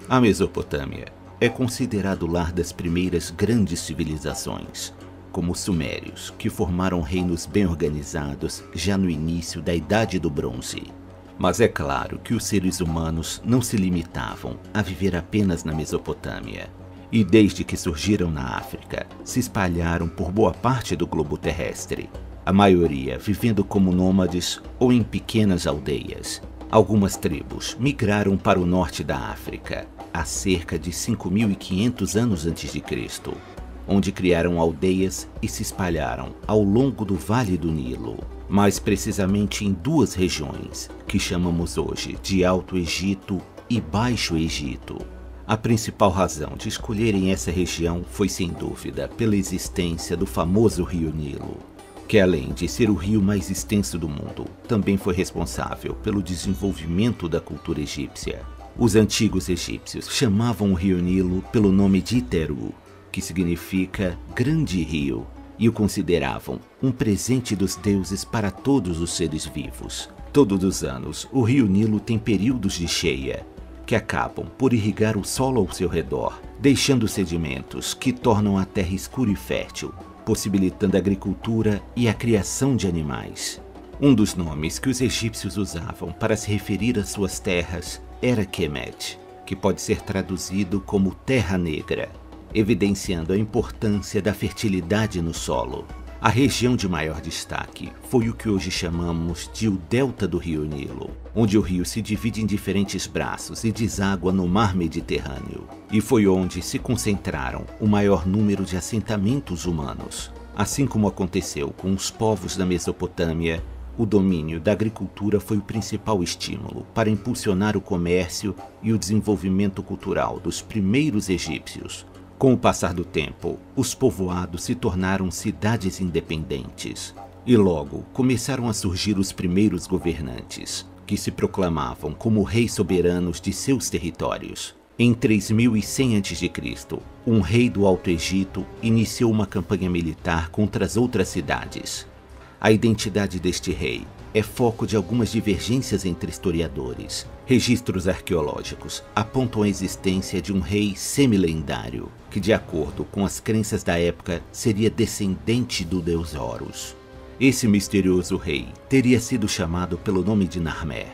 A Mesopotâmia é considerado o lar das primeiras grandes civilizações, como os Sumérios, que formaram reinos bem organizados já no início da Idade do Bronze. Mas é claro que os seres humanos não se limitavam a viver apenas na Mesopotâmia. E desde que surgiram na África, se espalharam por boa parte do globo terrestre, a maioria vivendo como nômades ou em pequenas aldeias. Algumas tribos migraram para o norte da África há cerca de 5.500 anos antes de Cristo, onde criaram aldeias e se espalharam ao longo do Vale do Nilo, mais precisamente em duas regiões, que chamamos hoje de Alto Egito e Baixo Egito. A principal razão de escolherem essa região foi, sem dúvida, pela existência do famoso Rio Nilo, que além de ser o rio mais extenso do mundo, também foi responsável pelo desenvolvimento da cultura egípcia. Os antigos egípcios chamavam o Rio Nilo pelo nome de Iteru, que significa Grande Rio, e o consideravam um presente dos deuses para todos os seres vivos. Todos os anos, o Rio Nilo tem períodos de cheia, que acabam por irrigar o solo ao seu redor, deixando sedimentos que tornam a terra escura e fértil, possibilitando a agricultura e a criação de animais. Um dos nomes que os egípcios usavam para se referir às suas terras era Kemet, que pode ser traduzido como Terra Negra, evidenciando a importância da fertilidade no solo. A região de maior destaque foi o que hoje chamamos de o Delta do Rio Nilo, onde o rio se divide em diferentes braços e deságua no mar Mediterrâneo, e foi onde se concentraram o maior número de assentamentos humanos. Assim como aconteceu com os povos da Mesopotâmia, o domínio da agricultura foi o principal estímulo para impulsionar o comércio e o desenvolvimento cultural dos primeiros egípcios. Com o passar do tempo, os povoados se tornaram cidades independentes e logo começaram a surgir os primeiros governantes, que se proclamavam como reis soberanos de seus territórios. Em 3100 a.C., um rei do Alto Egito iniciou uma campanha militar contra as outras cidades. A identidade deste rei é foco de algumas divergências entre historiadores. Registros arqueológicos apontam a existência de um rei semi-lendário, que, de acordo com as crenças da época, seria descendente do deus Horus. Esse misterioso rei teria sido chamado pelo nome de Narmer,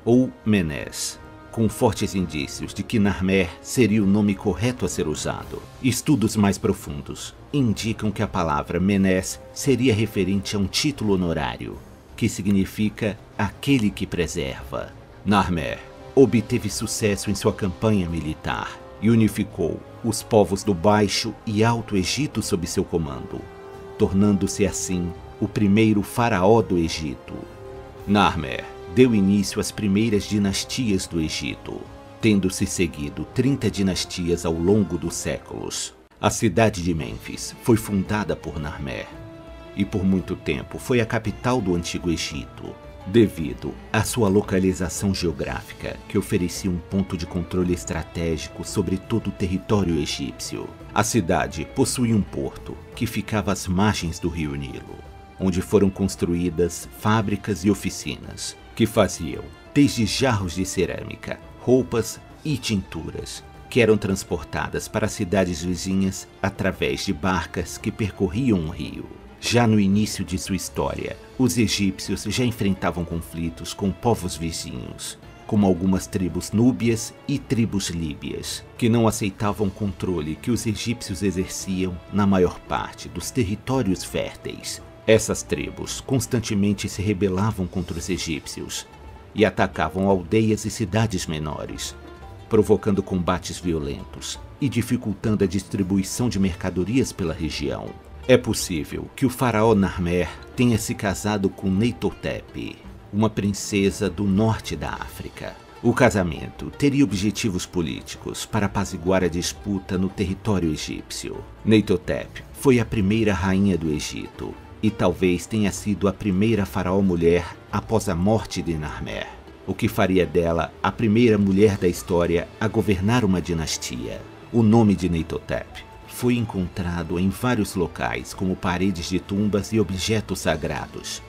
ou Menes, com fortes indícios de que Narmer seria o nome correto a ser usado. Estudos mais profundos indicam que a palavra Menes seria referente a um título honorário, que significa aquele que preserva. Narmer obteve sucesso em sua campanha militar e unificou os povos do Baixo e Alto Egito sob seu comando, tornando-se assim o primeiro faraó do Egito. Narmer deu início às primeiras dinastias do Egito, tendo-se seguido 30 dinastias ao longo dos séculos. A cidade de Mênfis foi fundada por Narmer e por muito tempo foi a capital do Antigo Egito, devido à sua localização geográfica, que oferecia um ponto de controle estratégico sobre todo o território egípcio. A cidade possuía um porto que ficava às margens do rio Nilo, onde foram construídas fábricas e oficinas, que faziam desde jarros de cerâmica, roupas e tinturas, que eram transportadas para cidades vizinhas através de barcas que percorriam o rio. Já no início de sua história, os egípcios já enfrentavam conflitos com povos vizinhos, como algumas tribos núbias e tribos líbias, que não aceitavam o controle que os egípcios exerciam na maior parte dos territórios férteis. Essas tribos constantemente se rebelavam contra os egípcios e atacavam aldeias e cidades menores, provocando combates violentos e dificultando a distribuição de mercadorias pela região. É possível que o faraó Narmer tenha se casado com Neitotep, uma princesa do norte da África. O casamento teria objetivos políticos para apaziguar a disputa no território egípcio. Neitotep foi a primeira rainha do Egito e talvez tenha sido a primeira faraó mulher após a morte de Narmer, o que faria dela a primeira mulher da história a governar uma dinastia. O nome de Neitotep foi encontrado em vários locais, como paredes de tumbas e objetos sagrados,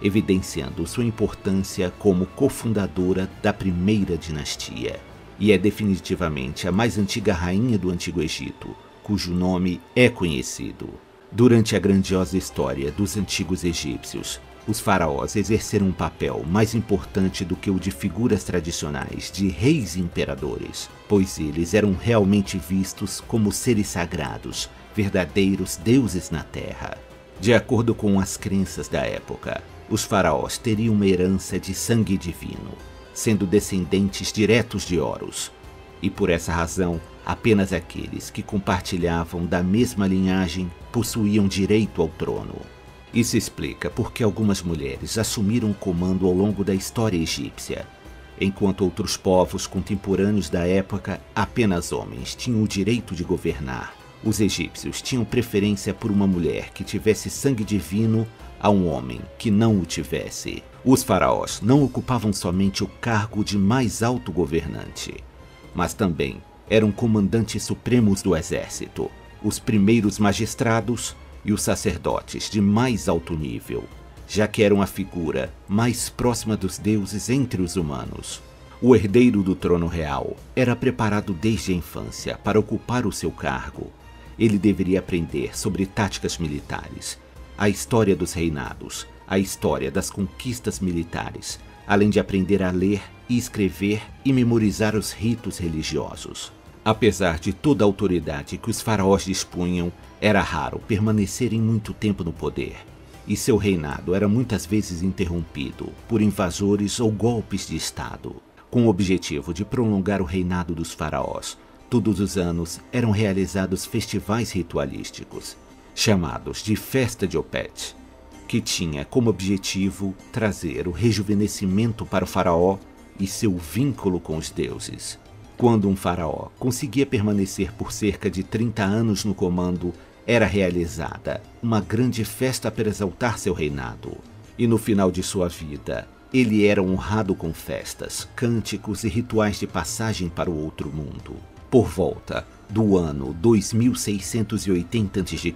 evidenciando sua importância como cofundadora da primeira dinastia. e é definitivamente a mais antiga rainha do Antigo Egito, cujo nome é conhecido. Durante a grandiosa história dos antigos egípcios, os faraós exerceram um papel mais importante do que o de figuras tradicionais de reis e imperadores, pois eles eram realmente vistos como seres sagrados, verdadeiros deuses na terra. De acordo com as crenças da época, os faraós teriam uma herança de sangue divino, sendo descendentes diretos de Horus, e por essa razão, apenas aqueles que compartilhavam da mesma linhagem possuíam direito ao trono. Isso explica porque algumas mulheres assumiram o comando ao longo da história egípcia, enquanto outros povos contemporâneos da época, apenas homens tinham o direito de governar. Os egípcios tinham preferência por uma mulher que tivesse sangue divino a um homem que não o tivesse. Os faraós não ocupavam somente o cargo de mais alto governante, mas também eram comandantes supremos do exército, os primeiros magistrados e os sacerdotes de mais alto nível, já que eram a figura mais próxima dos deuses entre os humanos. O herdeiro do trono real era preparado desde a infância para ocupar o seu cargo. Ele deveria aprender sobre táticas militares, a história dos reinados, a história das conquistas militares, além de aprender a ler e escrever e memorizar os ritos religiosos. Apesar de toda a autoridade que os faraós dispunham, era raro permanecerem muito tempo no poder, e seu reinado era muitas vezes interrompido por invasores ou golpes de estado. Com o objetivo de prolongar o reinado dos faraós, todos os anos eram realizados festivais ritualísticos, chamados de Festa de Opet, que tinha como objetivo trazer o rejuvenescimento para o faraó e seu vínculo com os deuses. Quando um faraó conseguia permanecer por cerca de 30 anos no comando, era realizada uma grande festa para exaltar seu reinado. E no final de sua vida, ele era honrado com festas, cânticos e rituais de passagem para o outro mundo. Por volta do ano 2680 a.C.,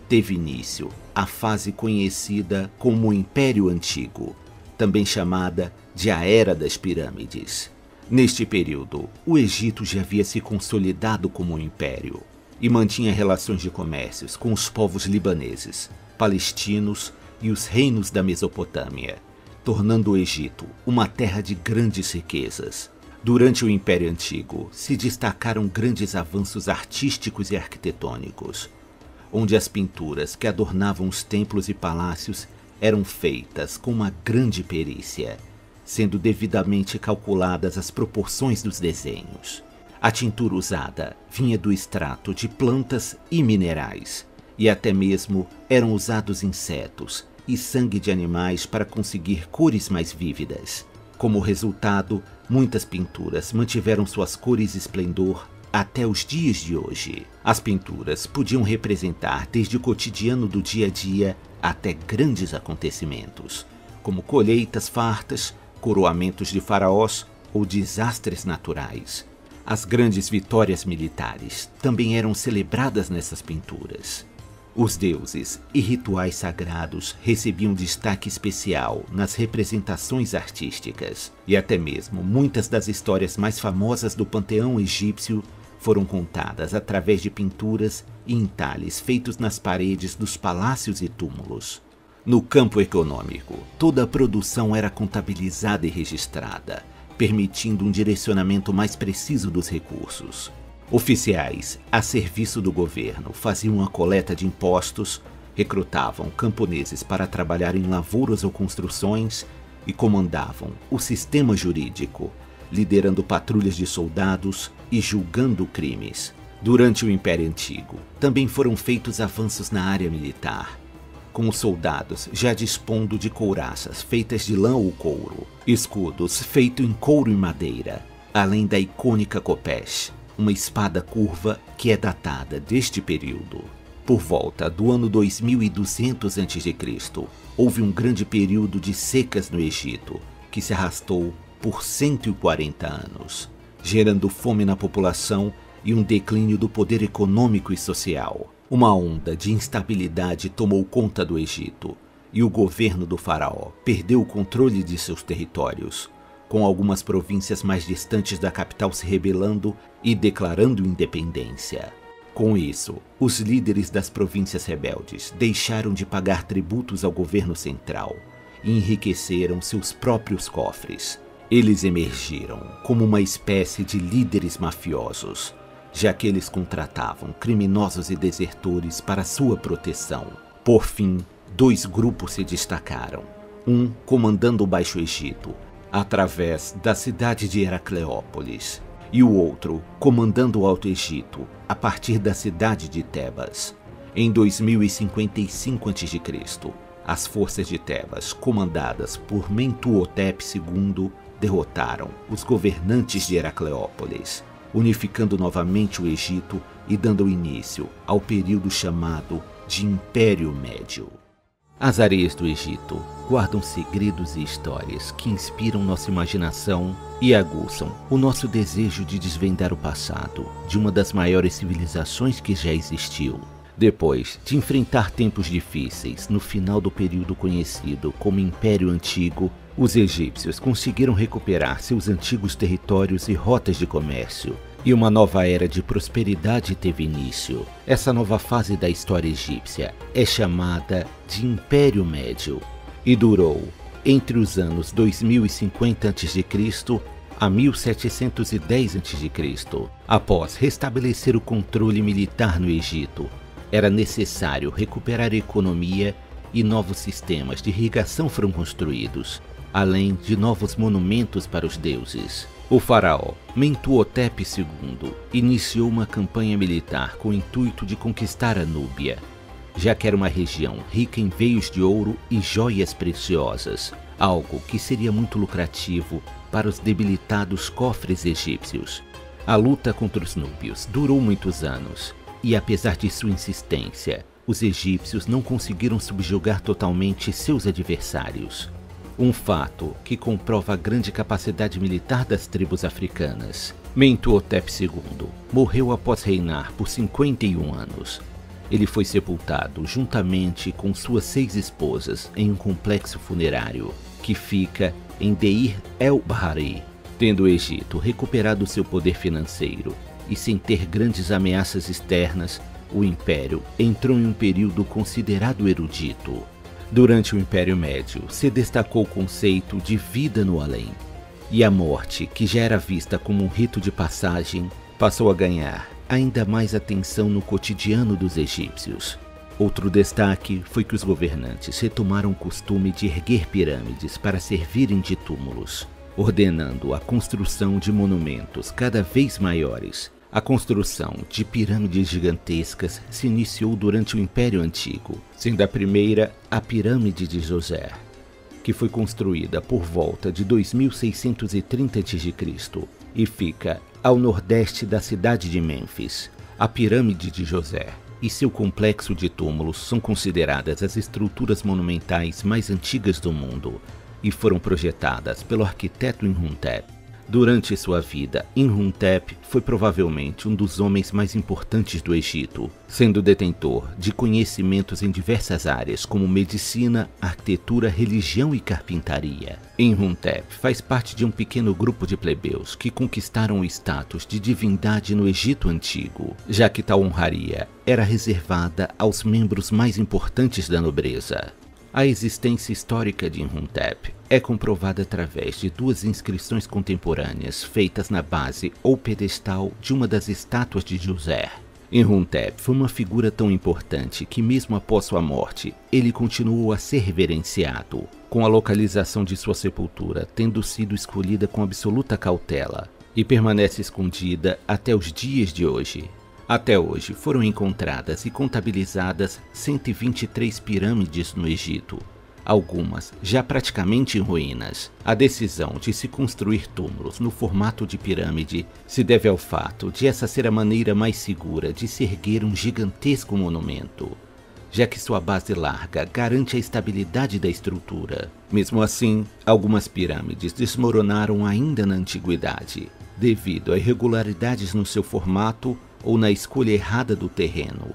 teve início a fase conhecida como o Império Antigo, também chamada de a Era das Pirâmides. Neste período, o Egito já havia se consolidado como um império e mantinha relações de comércios com os povos libaneses, palestinos e os reinos da Mesopotâmia, tornando o Egito uma terra de grandes riquezas. Durante o Império Antigo, se destacaram grandes avanços artísticos e arquitetônicos, onde as pinturas que adornavam os templos e palácios eram feitas com uma grande perícia, sendo devidamente calculadas as proporções dos desenhos. A tintura usada vinha do extrato de plantas e minerais, e até mesmo eram usados insetos e sangue de animais para conseguir cores mais vívidas. Como resultado, muitas pinturas mantiveram suas cores e esplendor até os dias de hoje. As pinturas podiam representar desde o cotidiano do dia a dia até grandes acontecimentos, como colheitas fartas, coroamentos de faraós ou desastres naturais. As grandes vitórias militares também eram celebradas nessas pinturas. Os deuses e rituais sagrados recebiam destaque especial nas representações artísticas, e até mesmo muitas das histórias mais famosas do panteão egípcio foram contadas através de pinturas e entalhes feitos nas paredes dos palácios e túmulos. No campo econômico, toda a produção era contabilizada e registrada, permitindo um direcionamento mais preciso dos recursos. Oficiais a serviço do governo faziam a coleta de impostos, recrutavam camponeses para trabalhar em lavouras ou construções e comandavam o sistema jurídico, liderando patrulhas de soldados e julgando crimes. Durante o Império Antigo, também foram feitos avanços na área militar, com os soldados já dispondo de couraças feitas de lã ou couro, escudos feitos em couro e madeira, além da icônica khopesh, uma espada curva que é datada deste período. Por volta do ano 2200 a.C., houve um grande período de secas no Egito, que se arrastou por 140 anos, gerando fome na população e um declínio do poder econômico e social. Uma onda de instabilidade tomou conta do Egito, e o governo do faraó perdeu o controle de seus territórios, com algumas províncias mais distantes da capital se rebelando e declarando independência. Com isso, os líderes das províncias rebeldes deixaram de pagar tributos ao governo central e enriqueceram seus próprios cofres. Eles emergiram como uma espécie de líderes mafiosos, já que eles contratavam criminosos e desertores para sua proteção. Por fim, dois grupos se destacaram, um comandando o Baixo Egito, através da cidade de Heracleópolis, e o outro comandando o Alto Egito, a partir da cidade de Tebas. Em 2055 a.C., as forças de Tebas, comandadas por Mentuhotep II, derrotaram os governantes de Heracleópolis, unificando novamente o Egito e dando início ao período chamado de Império Médio. As areias do Egito guardam segredos e histórias que inspiram nossa imaginação e aguçam o nosso desejo de desvendar o passado de uma das maiores civilizações que já existiu. Depois de enfrentar tempos difíceis no final do período conhecido como Império Antigo, os egípcios conseguiram recuperar seus antigos territórios e rotas de comércio, e uma nova era de prosperidade teve início. Essa nova fase da história egípcia é chamada de Império Médio e durou entre os anos 2050 a.C. a 1710 a.C. Após restabelecer o controle militar no Egito, era necessário recuperar a economia e novos sistemas de irrigação foram construídos, além de novos monumentos para os deuses. O faraó Mentuhotep II iniciou uma campanha militar com o intuito de conquistar a Núbia, já que era uma região rica em veios de ouro e joias preciosas, algo que seria muito lucrativo para os debilitados cofres egípcios. A luta contra os núbios durou muitos anos, e apesar de sua insistência, os egípcios não conseguiram subjugar totalmente seus adversários. Um fato que comprova a grande capacidade militar das tribos africanas. Mentuhotep II morreu após reinar por 51 anos. Ele foi sepultado juntamente com suas 6 esposas em um complexo funerário que fica em Deir el-Bahari. Tendo o Egito recuperado seu poder financeiro e sem ter grandes ameaças externas, o Império entrou em um período considerado erudito. Durante o Império Médio, se destacou o conceito de vida no além, e a morte, que já era vista como um rito de passagem, passou a ganhar ainda mais atenção no cotidiano dos egípcios. Outro destaque foi que os governantes retomaram o costume de erguer pirâmides para servirem de túmulos, ordenando a construção de monumentos cada vez maiores. A construção de pirâmides gigantescas se iniciou durante o Império Antigo, sendo a primeira a Pirâmide de Djoser, que foi construída por volta de 2630 a.C. e fica ao nordeste da cidade de Mênfis. A Pirâmide de Djoser e seu complexo de túmulos são consideradas as estruturas monumentais mais antigas do mundo e foram projetadas pelo arquiteto Imhotep. Durante sua vida, Imhotep foi provavelmente um dos homens mais importantes do Egito, sendo detentor de conhecimentos em diversas áreas como medicina, arquitetura, religião e carpintaria. Imhotep faz parte de um pequeno grupo de plebeus que conquistaram o status de divindade no Egito Antigo, já que tal honraria era reservada aos membros mais importantes da nobreza. A existência histórica de Imhotep é comprovada através de 2 inscrições contemporâneas feitas na base ou pedestal de uma das estátuas de Djoser. Imhotep foi uma figura tão importante que mesmo após sua morte, ele continuou a ser reverenciado, com a localização de sua sepultura tendo sido escolhida com absoluta cautela e permanece escondida até os dias de hoje. Até hoje foram encontradas e contabilizadas 123 pirâmides no Egito, algumas já praticamente em ruínas. A decisão de se construir túmulos no formato de pirâmide se deve ao fato de essa ser a maneira mais segura de se erguer um gigantesco monumento, já que sua base larga garante a estabilidade da estrutura. Mesmo assim, algumas pirâmides desmoronaram ainda na antiguidade, devido a irregularidades no seu formato ou na escolha errada do terreno.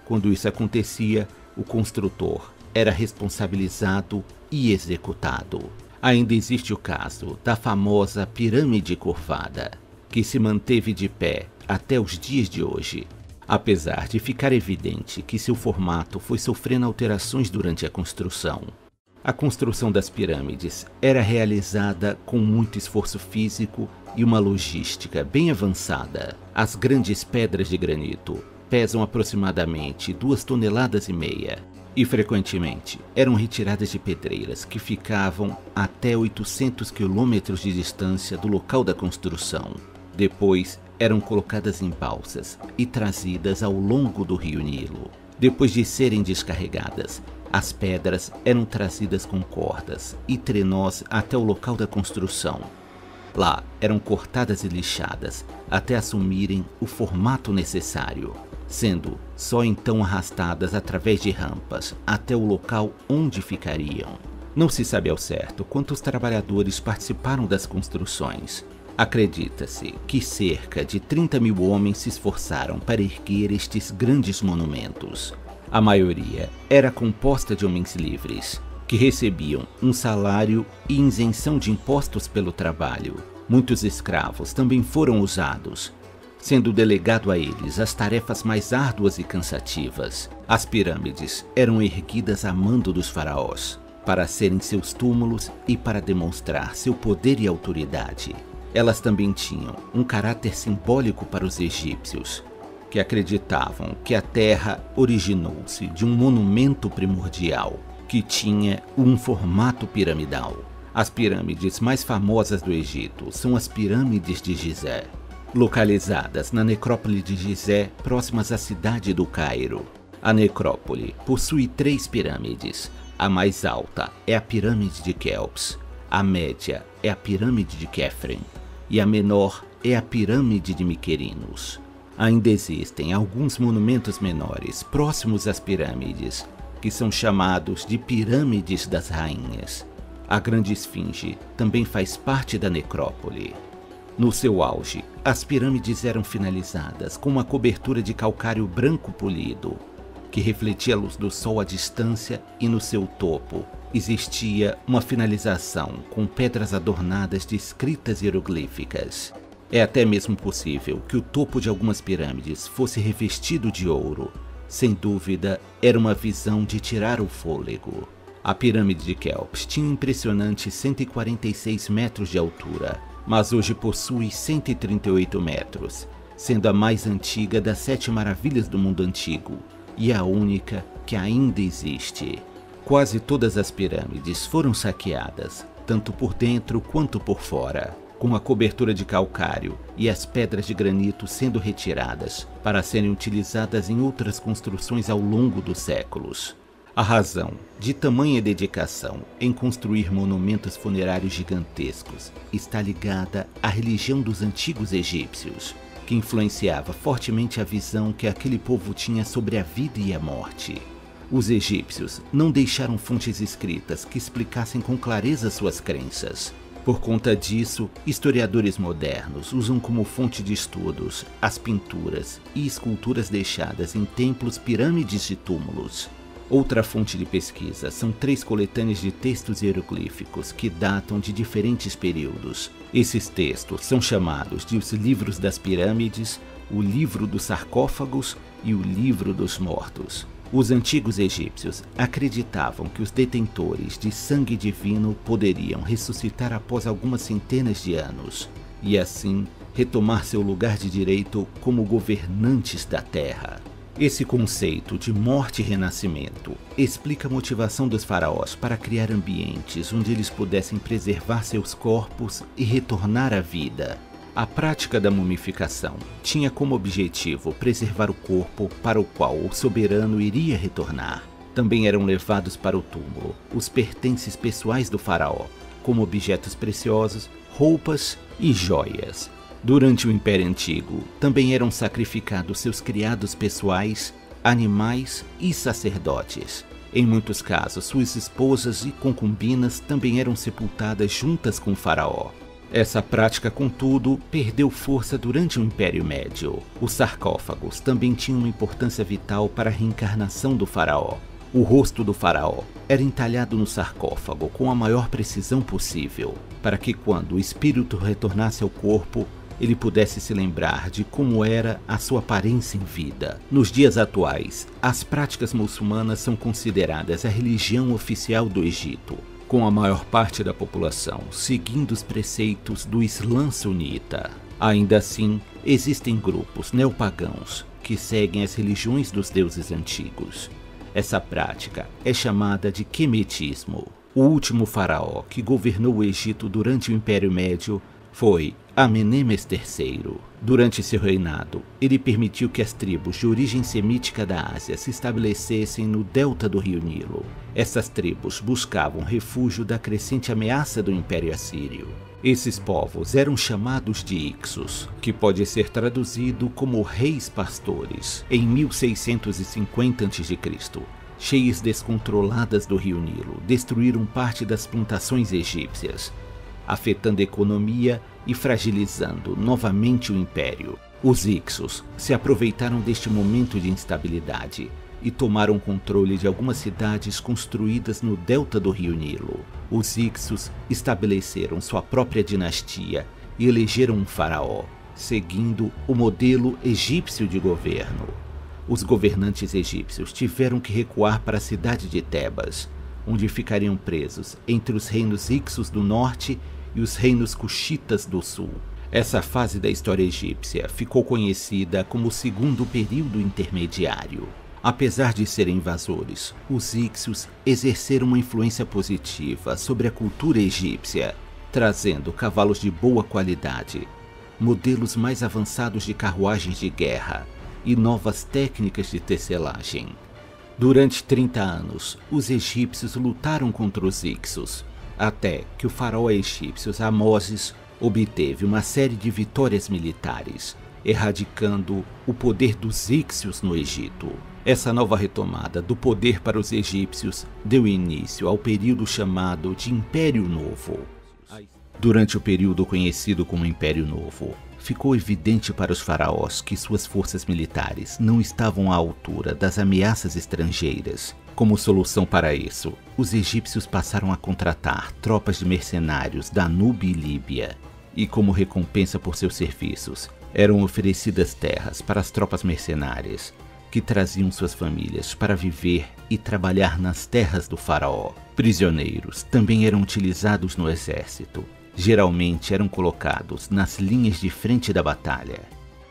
Quando isso acontecia, o construtor era responsabilizado e executado. Ainda existe o caso da famosa pirâmide curvada, que se manteve de pé até os dias de hoje, apesar de ficar evidente que seu formato foi sofrendo alterações durante a construção. A construção das pirâmides era realizada com muito esforço físico e uma logística bem avançada. As grandes pedras de granito pesam aproximadamente 2,5 toneladas e frequentemente eram retiradas de pedreiras que ficavam até 800 quilômetros de distância do local da construção. Depois eram colocadas em balsas e trazidas ao longo do rio Nilo. Depois de serem descarregadas, as pedras eram trazidas com cordas e trenós até o local da construção. Lá eram cortadas e lixadas até assumirem o formato necessário, sendo só então arrastadas através de rampas até o local onde ficariam. Não se sabe ao certo quantos trabalhadores participaram das construções. Acredita-se que cerca de 30.000 homens se esforçaram para erguer estes grandes monumentos. A maioria era composta de homens livres, que recebiam um salário e isenção de impostos pelo trabalho. Muitos escravos também foram usados, sendo delegado a eles as tarefas mais árduas e cansativas. As pirâmides eram erguidas a mando dos faraós, para serem seus túmulos e para demonstrar seu poder e autoridade. Elas também tinham um caráter simbólico para os egípcios, que acreditavam que a Terra originou-se de um monumento primordial, que tinha um formato piramidal. As pirâmides mais famosas do Egito são as pirâmides de Gizé, localizadas na necrópole de Gizé, próximas à cidade do Cairo. A necrópole possui 3 pirâmides. A mais alta é a pirâmide de Quéops, a média é a pirâmide de Quefren e a menor é a pirâmide de Miquerinos. Ainda existem alguns monumentos menores próximos às pirâmides, que são chamados de pirâmides das rainhas. A Grande Esfinge também faz parte da necrópole. No seu auge, as pirâmides eram finalizadas com uma cobertura de calcário branco polido, que refletia a luz do sol à distância, e no seu topo existia uma finalização com pedras adornadas de escritas hieroglíficas. É até mesmo possível que o topo de algumas pirâmides fosse revestido de ouro. Sem dúvida, era uma visão de tirar o fôlego. A pirâmide de Quéops tinha um impressionante 146 metros de altura, mas hoje possui 138 metros, sendo a mais antiga das 7 maravilhas do mundo antigo e a única que ainda existe. Quase todas as pirâmides foram saqueadas, tanto por dentro quanto por fora, com a cobertura de calcário e as pedras de granito sendo retiradas para serem utilizadas em outras construções ao longo dos séculos. A razão de tamanha dedicação em construir monumentos funerários gigantescos está ligada à religião dos antigos egípcios, que influenciava fortemente a visão que aquele povo tinha sobre a vida e a morte. Os egípcios não deixaram fontes escritas que explicassem com clareza suas crenças. Por conta disso, historiadores modernos usam como fonte de estudos as pinturas e esculturas deixadas em templos, pirâmides e túmulos. Outra fonte de pesquisa são 3 coletâneas de textos hieroglíficos que datam de diferentes períodos. Esses textos são chamados de os livros das pirâmides, o livro dos sarcófagos e o livro dos mortos. Os antigos egípcios acreditavam que os detentores de sangue divino poderiam ressuscitar após algumas centenas de anos, e assim retomar seu lugar de direito como governantes da Terra. Esse conceito de morte e renascimento explica a motivação dos faraós para criar ambientes onde eles pudessem preservar seus corpos e retornar à vida. A prática da mumificação tinha como objetivo preservar o corpo para o qual o soberano iria retornar. Também eram levados para o túmulo os pertences pessoais do faraó, como objetos preciosos, roupas e joias. Durante o Império Antigo, também eram sacrificados seus criados pessoais, animais e sacerdotes. Em muitos casos, suas esposas e concubinas também eram sepultadas juntas com o faraó. Essa prática, contudo, perdeu força durante o Império Médio. Os sarcófagos também tinham uma importância vital para a reencarnação do faraó. O rosto do faraó era entalhado no sarcófago com a maior precisão possível, para que quando o espírito retornasse ao corpo, ele pudesse se lembrar de como era a sua aparência em vida. Nos dias atuais, as práticas muçulmanas são consideradas a religião oficial do Egito, com a maior parte da população seguindo os preceitos do Islã sunita. Ainda assim, existem grupos neopagãos que seguem as religiões dos deuses antigos. Essa prática é chamada de quemetismo. O último faraó que governou o Egito durante o Império Médio foi Amenemes III. Durante seu reinado, ele permitiu que as tribos de origem semítica da Ásia se estabelecessem no delta do rio Nilo. Essas tribos buscavam refúgio da crescente ameaça do Império Assírio. Esses povos eram chamados de Ixos, que pode ser traduzido como reis pastores. Em 1650 a.C., cheias descontroladas do rio Nilo destruíram parte das plantações egípcias, afetando a economia e fragilizando novamente o império. Os Ixos se aproveitaram deste momento de instabilidade e tomaram controle de algumas cidades construídas no delta do rio Nilo. Os Ixos estabeleceram sua própria dinastia e elegeram um faraó, seguindo o modelo egípcio de governo. Os governantes egípcios tiveram que recuar para a cidade de Tebas, onde ficariam presos entre os reinos Ixos do norte e os reinos Cuxitas do sul. Essa fase da história egípcia ficou conhecida como o segundo período intermediário. Apesar de serem invasores, os Ixos exerceram uma influência positiva sobre a cultura egípcia, trazendo cavalos de boa qualidade, modelos mais avançados de carruagens de guerra e novas técnicas de tecelagem. Durante 30 anos, os egípcios lutaram contra os Ixos, até que o faraó egípcio Amoses obteve uma série de vitórias militares, erradicando o poder dos Ixios no Egito. Essa nova retomada do poder para os egípcios deu início ao período chamado de Império Novo. Durante o período conhecido como Império Novo, ficou evidente para os faraós que suas forças militares não estavam à altura das ameaças estrangeiras. Como solução para isso, os egípcios passaram a contratar tropas de mercenários da Núbia e Líbia, e como recompensa por seus serviços, eram oferecidas terras para as tropas mercenárias, que traziam suas famílias para viver e trabalhar nas terras do faraó. Prisioneiros também eram utilizados no exército. Geralmente eram colocados nas linhas de frente da batalha.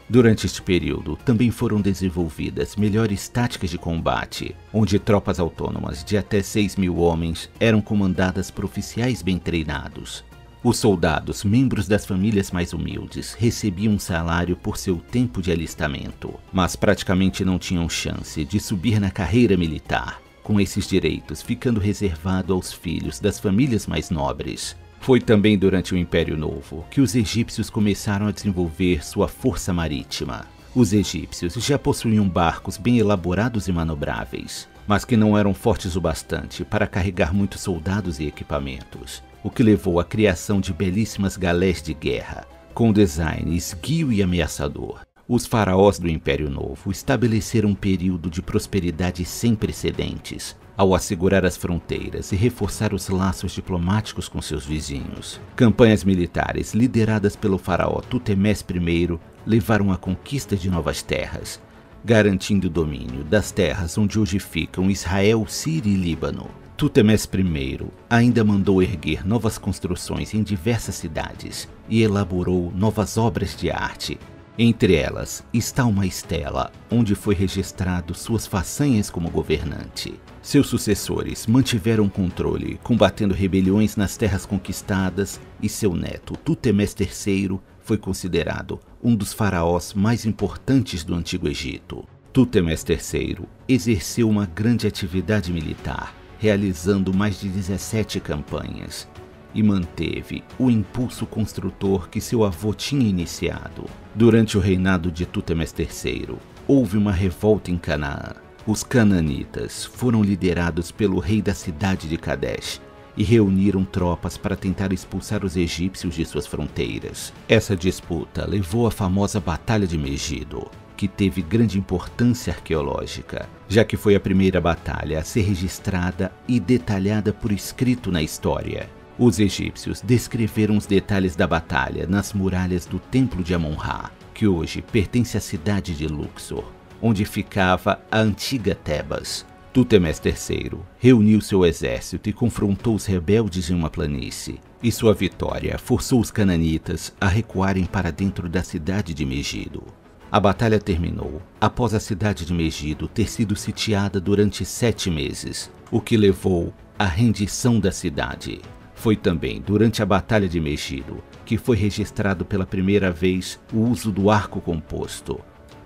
Durante este período, também foram desenvolvidas melhores táticas de combate, onde tropas autônomas de até 6.000 homens eram comandadas por oficiais bem treinados. Os soldados, membros das famílias mais humildes, recebiam um salário por seu tempo de alistamento, mas praticamente não tinham chance de subir na carreira militar, com esses direitos ficando reservado aos filhos das famílias mais nobres. Foi também durante o Império Novo que os egípcios começaram a desenvolver sua força marítima. Os egípcios já possuíam barcos bem elaborados e manobráveis, mas que não eram fortes o bastante para carregar muitos soldados e equipamentos, o que levou à criação de belíssimas galés de guerra, com design esguio e ameaçador. Os faraós do Império Novo estabeleceram um período de prosperidade sem precedentes, ao assegurar as fronteiras e reforçar os laços diplomáticos com seus vizinhos. Campanhas militares lideradas pelo faraó Tutemés I levaram à conquista de novas terras, garantindo o domínio das terras onde hoje ficam Israel, Síria e Líbano. Tutemés I ainda mandou erguer novas construções em diversas cidades e elaborou novas obras de arte. Entre elas está uma estela onde foi registrado suas façanhas como governante. Seus sucessores mantiveram controle, combatendo rebeliões nas terras conquistadas, e seu neto Tutemés III foi considerado um dos faraós mais importantes do Antigo Egito. Tutemés III exerceu uma grande atividade militar, realizando mais de 17 campanhas, e manteve o impulso construtor que seu avô tinha iniciado. Durante o reinado de Tutemés III, houve uma revolta em Canaã. Os cananitas foram liderados pelo rei da cidade de Kadesh e reuniram tropas para tentar expulsar os egípcios de suas fronteiras. Essa disputa levou à famosa Batalha de Megido. que teve grande importância arqueológica, já que foi a primeira batalha a ser registrada e detalhada por escrito na história. Os egípcios descreveram os detalhes da batalha nas muralhas do Templo de Amon-Ra, que hoje pertence à cidade de Luxor, onde ficava a antiga Tebas. Tutmés III reuniu seu exército e confrontou os rebeldes em uma planície, e sua vitória forçou os cananitas a recuarem para dentro da cidade de Megido. A batalha terminou após a cidade de Megido ter sido sitiada durante 7 meses, o que levou à rendição da cidade. Foi também durante a Batalha de Megido que foi registrado pela primeira vez o uso do arco composto,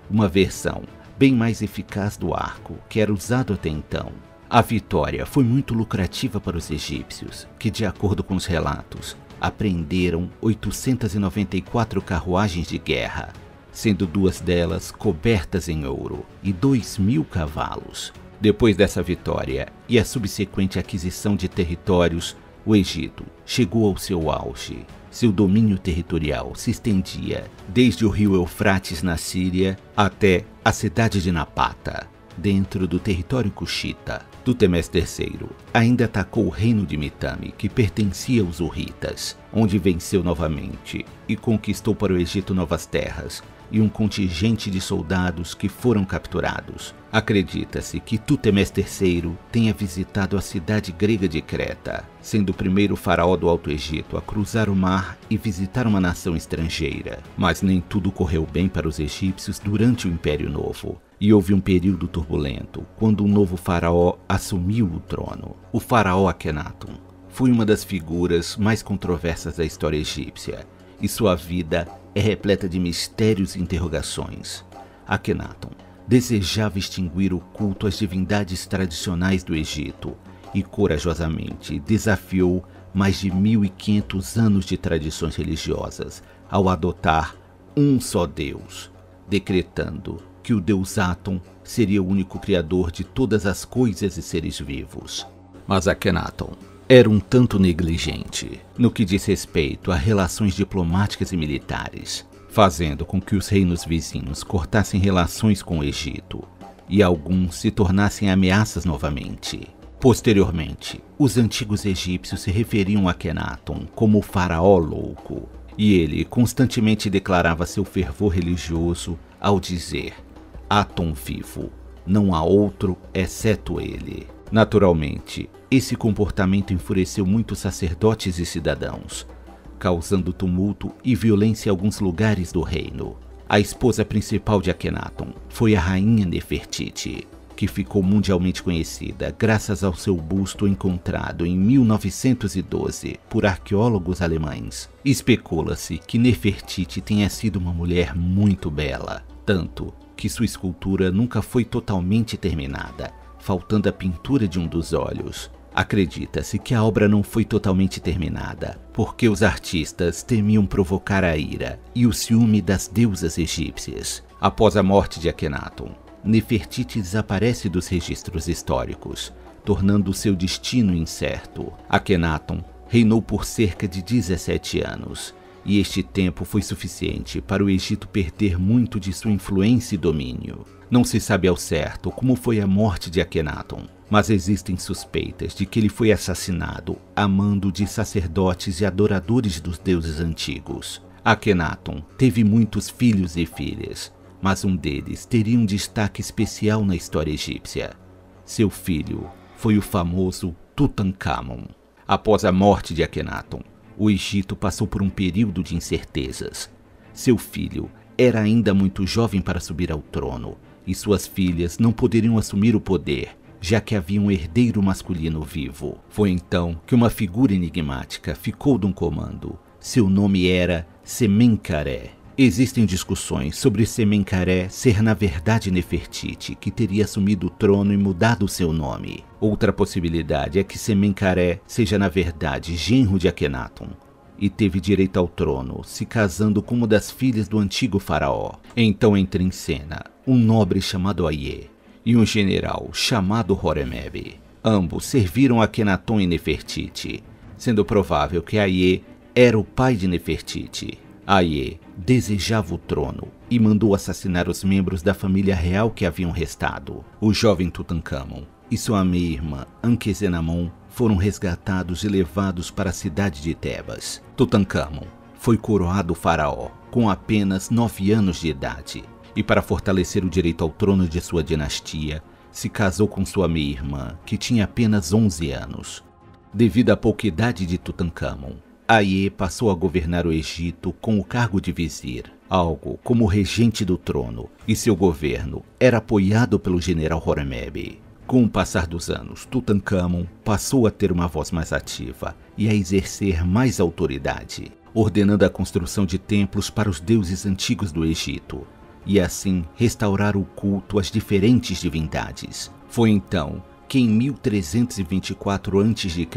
uma versão bem mais eficaz do arco que era usado até então. A vitória foi muito lucrativa para os egípcios, que, de acordo com os relatos, apreenderam 894 carruagens de guerra, sendo 2 delas cobertas em ouro, e 2.000 cavalos. Depois dessa vitória e a subsequente aquisição de territórios, o Egito chegou ao seu auge. Seu domínio territorial se estendia desde o rio Eufrates na Síria até a cidade de Napata, dentro do território cuxita. Tutmés III ainda atacou o reino de Mitanni, que pertencia aos hurritas, onde venceu novamente e conquistou para o Egito novas terras e um contingente de soldados que foram capturados. Acredita-se que Tutmés III tenha visitado a cidade grega de Creta, sendo o primeiro faraó do Alto Egito a cruzar o mar e visitar uma nação estrangeira. Mas nem tudo correu bem para os egípcios durante o Império Novo, e houve um período turbulento quando um novo faraó assumiu o trono. O faraó Akhenaton foi uma das figuras mais controversas da história egípcia, e sua vida é repleta de mistérios e interrogações. Akhenaton desejava extinguir o culto às divindades tradicionais do Egito e corajosamente desafiou mais de 1.500 anos de tradições religiosas ao adotar um só Deus, decretando que o deus Aton seria o único criador de todas as coisas e seres vivos. Mas Akhenaton era um tanto negligente no que diz respeito a relações diplomáticas e militares, fazendo com que os reinos vizinhos cortassem relações com o Egito e alguns se tornassem ameaças novamente. Posteriormente, os antigos egípcios se referiam a Akhenaton como o faraó louco, e ele constantemente declarava seu fervor religioso ao dizer: Aton vivo, não há outro exceto ele. Naturalmente, esse comportamento enfureceu muitos sacerdotes e cidadãos, causando tumulto e violência em alguns lugares do reino. A esposa principal de Akhenaton foi a rainha Nefertiti, que ficou mundialmente conhecida graças ao seu busto encontrado em 1912 por arqueólogos alemães. Especula-se que Nefertiti tenha sido uma mulher muito bela, tanto que sua escultura nunca foi totalmente terminada, faltando a pintura de um dos olhos. Acredita-se que a obra não foi totalmente terminada, porque os artistas temiam provocar a ira e o ciúme das deusas egípcias. Após a morte de Akhenaton, Nefertiti desaparece dos registros históricos, tornando seu destino incerto. Akhenaton reinou por cerca de 17 anos, e este tempo foi suficiente para o Egito perder muito de sua influência e domínio. Não se sabe ao certo como foi a morte de Akhenaton, mas existem suspeitas de que ele foi assassinado a mando de sacerdotes e adoradores dos deuses antigos. Akhenaton teve muitos filhos e filhas, mas um deles teria um destaque especial na história egípcia. Seu filho foi o famoso Tutankhamon. Após a morte de Akhenaton, o Egito passou por um período de incertezas. Seu filho era ainda muito jovem para subir ao trono, e suas filhas não poderiam assumir o poder, já que havia um herdeiro masculino vivo. Foi então que uma figura enigmática ficou no comando. Seu nome era Semenkaré. Existem discussões sobre Semenkaré ser na verdade Nefertiti, que teria assumido o trono e mudado seu nome. Outra possibilidade é que Semenkaré seja na verdade genro de Akhenaton e teve direito ao trono, se casando com uma das filhas do antigo faraó. Então entra em cena um nobre chamado Aie e um general chamado Horemheb. Ambos serviram a Akhenaton e Nefertiti, sendo provável que Aie era o pai de Nefertiti. Aie desejava o trono e mandou assassinar os membros da família real que haviam restado. O jovem Tutancâmon e sua meia-irmã Anque-Senamon foram resgatados e levados para a cidade de Tebas. Tutancâmon foi coroado faraó com apenas 9 anos de idade e, para fortalecer o direito ao trono de sua dinastia, se casou com sua meia-irmã, que tinha apenas 11 anos. Devido à pouca idade de Tutancâmon, Aie passou a governar o Egito com o cargo de vizir, algo como regente do trono, e seu governo era apoiado pelo general Horemheb. Com o passar dos anos, Tutancâmon passou a ter uma voz mais ativa e a exercer mais autoridade, ordenando a construção de templos para os deuses antigos do Egito, e assim restaurar o culto às diferentes divindades. Foi então que em 1324 a.C.,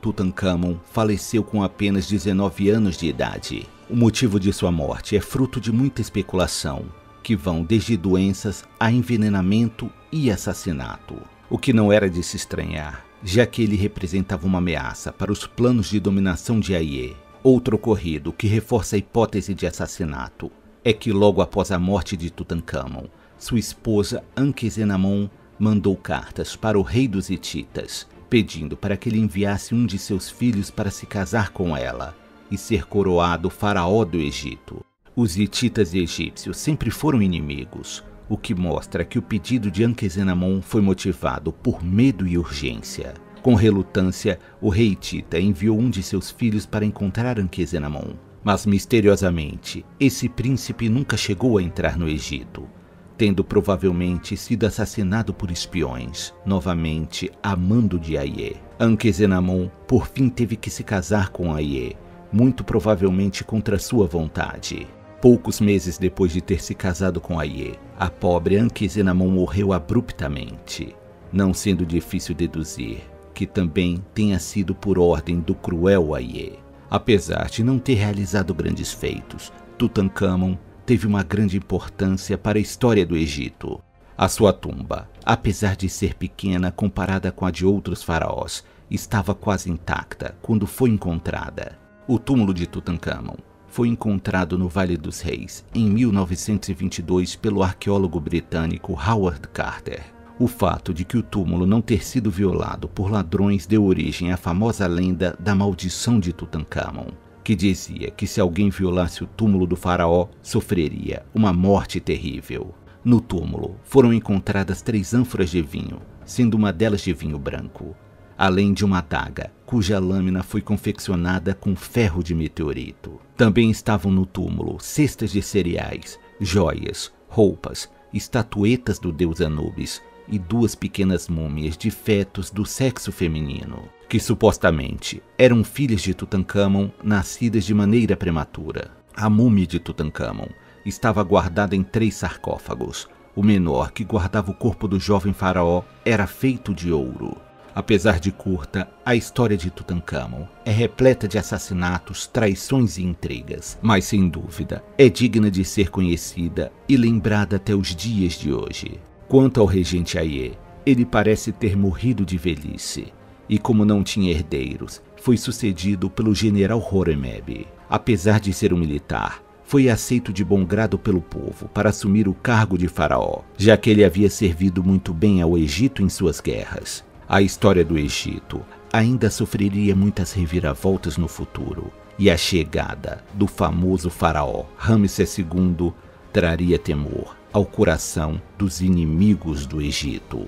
Tutancâmon faleceu com apenas 19 anos de idade. O motivo de sua morte é fruto de muita especulação, que vão desde doenças a envenenamento e assassinato. O que não era de se estranhar, já que ele representava uma ameaça para os planos de dominação de Aie. Outro ocorrido que reforça a hipótese de assassinato é que logo após a morte de Tutancâmon, sua esposa Anque-Senamon mandou cartas para o rei dos Hititas, pedindo para que ele enviasse um de seus filhos para se casar com ela e ser coroado faraó do Egito. Os hititas e egípcios sempre foram inimigos, o que mostra que o pedido de Anque-Senamon foi motivado por medo e urgência. Com relutância, o rei hitita enviou um de seus filhos para encontrar Anque-Senamon, mas misteriosamente, esse príncipe nunca chegou a entrar no Egito, tendo provavelmente sido assassinado por espiões, novamente a mando de Aie. Anque-Senamon, por fim, teve que se casar com Aie, muito provavelmente contra sua vontade. Poucos meses depois de ter se casado com Aie, a pobre Anque-Senamon morreu abruptamente, não sendo difícil deduzir que também tenha sido por ordem do cruel Aie. Apesar de não ter realizado grandes feitos, Tutancâmon teve uma grande importância para a história do Egito. A sua tumba, apesar de ser pequena comparada com a de outros faraós, estava quase intacta quando foi encontrada. O túmulo de Tutancâmon foi encontrado no Vale dos Reis em 1922 pelo arqueólogo britânico Howard Carter. O fato de que o túmulo não ter sido violado por ladrões deu origem à famosa lenda da maldição de Tutancâmon, que dizia que se alguém violasse o túmulo do faraó, sofreria uma morte terrível. No túmulo foram encontradas 3 ânforas de vinho, sendo uma delas de vinho branco, além de uma adaga, cuja lâmina foi confeccionada com ferro de meteorito. Também estavam no túmulo cestas de cereais, joias, roupas, estatuetas do deus Anubis e 2 pequenas múmias de fetos do sexo feminino, que supostamente eram filhas de Tutancâmon nascidas de maneira prematura. A múmia de Tutancâmon estava guardada em 3 sarcófagos. O menor, que guardava o corpo do jovem faraó, era feito de ouro. Apesar de curta, a história de Tutancâmon é repleta de assassinatos, traições e intrigas, mas sem dúvida é digna de ser conhecida e lembrada até os dias de hoje. Quanto ao regente Aie, ele parece ter morrido de velhice, e como não tinha herdeiros, foi sucedido pelo general Horemheb. Apesar de ser um militar, foi aceito de bom grado pelo povo para assumir o cargo de faraó, já que ele havia servido muito bem ao Egito em suas guerras. A história do Egito ainda sofreria muitas reviravoltas no futuro, e a chegada do famoso faraó Ramsés II traria temor ao coração dos inimigos do Egito.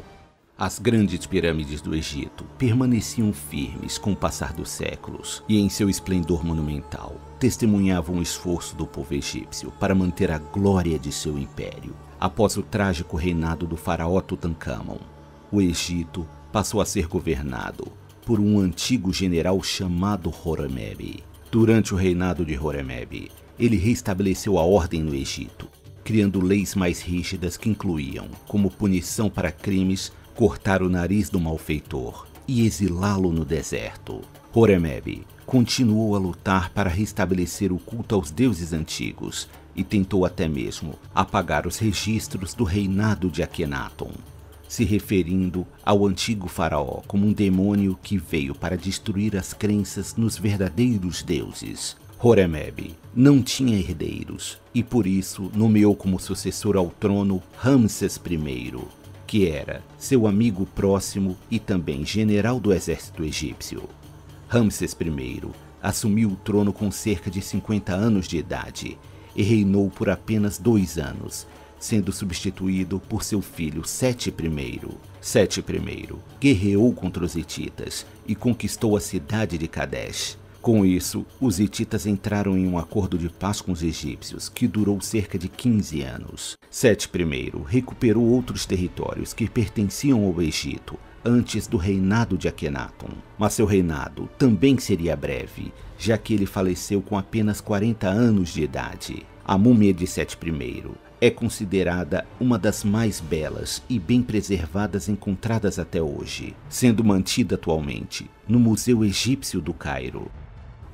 As grandes pirâmides do Egito permaneciam firmes com o passar dos séculos e, em seu esplendor monumental, testemunhavam o esforço do povo egípcio para manter a glória de seu império. Após o trágico reinado do faraó Tutancâmon, o Egito passou a ser governado por um antigo general chamado Horemheb. Durante o reinado de Horemheb, ele restabeleceu a ordem no Egito, criando leis mais rígidas que incluíam, como punição para crimes, cortar o nariz do malfeitor e exilá-lo no deserto. Horemheb continuou a lutar para restabelecer o culto aos deuses antigos e tentou até mesmo apagar os registros do reinado de Akhenaton, se referindo ao antigo faraó como um demônio que veio para destruir as crenças nos verdadeiros deuses. Horemheb não tinha herdeiros e por isso nomeou como sucessor ao trono Ramsés I, que era seu amigo próximo e também general do exército egípcio. Ramsés I assumiu o trono com cerca de 50 anos de idade e reinou por apenas 2 anos, sendo substituído por seu filho Sete I. Sete I guerreou contra os hititas e conquistou a cidade de Kadesh. Com isso, os hititas entraram em um acordo de paz com os egípcios, que durou cerca de 15 anos. Sete I recuperou outros territórios que pertenciam ao Egito antes do reinado de Akhenaton. Mas seu reinado também seria breve, já que ele faleceu com apenas 40 anos de idade. A múmia de Sete I é considerada uma das mais belas e bem preservadas encontradas até hoje, sendo mantida atualmente no Museu Egípcio do Cairo.